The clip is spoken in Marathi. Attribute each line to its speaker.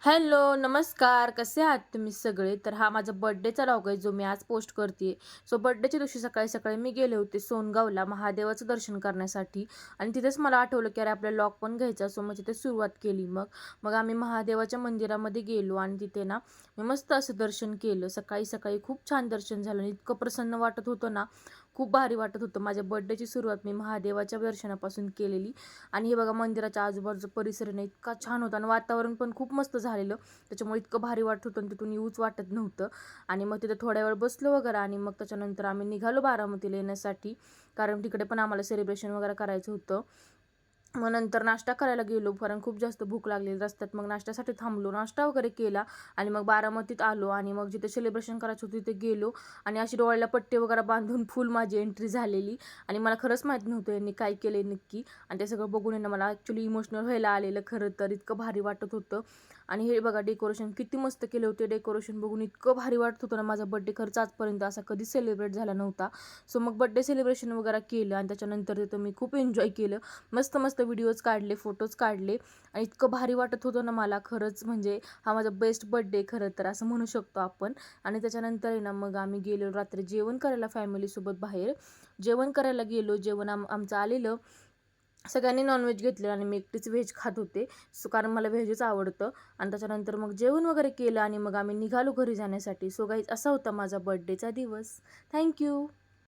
Speaker 1: हॅलो, नमस्कार. कसे आहात तुम्ही सगळे? तर हा माझा बर्थडेचा व्लॉग आहे, जो मी आज पोस्ट करते सो बर्थडेच्या दिवशी सकाळी-सकाळी मी गेले होते सोनगावला महादेवाचं दर्शन करण्यासाठी आणि तिथेच मला आठवलं, की अरे आपल्याला व्लॉग पण घ्यायचा. सो मग तिथे सुरुवात केली मग. मग आम्ही महादेवाच्या मंदिरामध्ये गेलो आणि तिथे ना मी मस्त असं दर्शन केलं. सकाळी-सकाळी खूप छान दर्शन झालं आणि इतकं प्रसन्न वाटत होतं ना, खूप भारी वाटत होतं. माझ्या बर्थडेची सुरुवात मी महादेवाच्या दर्शनापासून केलेली आणि हे बघा मंदिराच्या आजूबाजूचा परिसर आहे इतका छान होता आणि वातावरण पण खूप मस्त झालेलं. त्याच्यामुळे इतकं भारी वाटत होतं आणि तिथून येऊच वाटत नव्हतं. आणि मग तिथे थोड्या वेळ बसलो वगैरे आणि मग त्याच्यानंतर आम्ही निघालो बारामतीला येण्यासाठी. कारण तिकडे पण आम्हाला सेलिब्रेशन वगैरे करायचं होतं. मग नंतर नाश्ता करायला गेलो कारण खूप जास्त भूक लागलेली रस्त्यात. मग नाश्त्यासाठी थांबलो, नाश्ता वगैरे केला आणि मग बारामतीत आलो आणि मग जिथे सेलिब्रेशन करायचं होतं तिथे गेलो आणि अशी डोळ्याला पट्टे वगैरे बांधून फुल माझी एंट्री झालेली आणि मला खरंच माहीत नव्हतं यांनी काय केलंय नक्की. आणि ते सगळं बघून आहे ना मला ॲक्च्युली इमोशनल व्हायला आलेलं खरं तर. इतकं भारी वाटत होतं आणि हे बघा डेकोरेशन किती मस्त केले होते. डेकोरेशन बघून इतकं भारी वाटत होतं ना, माझा बर्थडे खर्च आजपर्यंत असा कधीच सेलिब्रेट झाला नव्हता. सो मग बर्थडे सेलिब्रेशन वगैरे केलं आणि त्याच्यानंतर तिथं मी खूप एन्जॉय केलं. मस्त मस्त व्हिडिओज काढले, फोटोज काढले आणि इतकं भारी वाटत होतं ना मला खरंच. म्हणजे हा माझा बेस्ट बर्थडे खरं तर असं म्हणू शकतो आपण. आणि त्याच्यानंतर आहे ना मग आम्ही गेलो रात्री जेवण करायला फॅमिलीसोबत बाहेर. जेवण करायला गेलो. जेवण आमचं आलेलं. सगळ्यांनी नॉनव्हेज घेतलं आणि मी एकटीच व्हेज खात होते. सो कारण मला व्हेजच आवडतं. आणि त्याच्यानंतर मग जेवण वगैरे केलं आणि मग आम्ही निघालो घरी जाण्यासाठी. सो गाईज असा होता माझा बर्थडेचा दिवस. थँक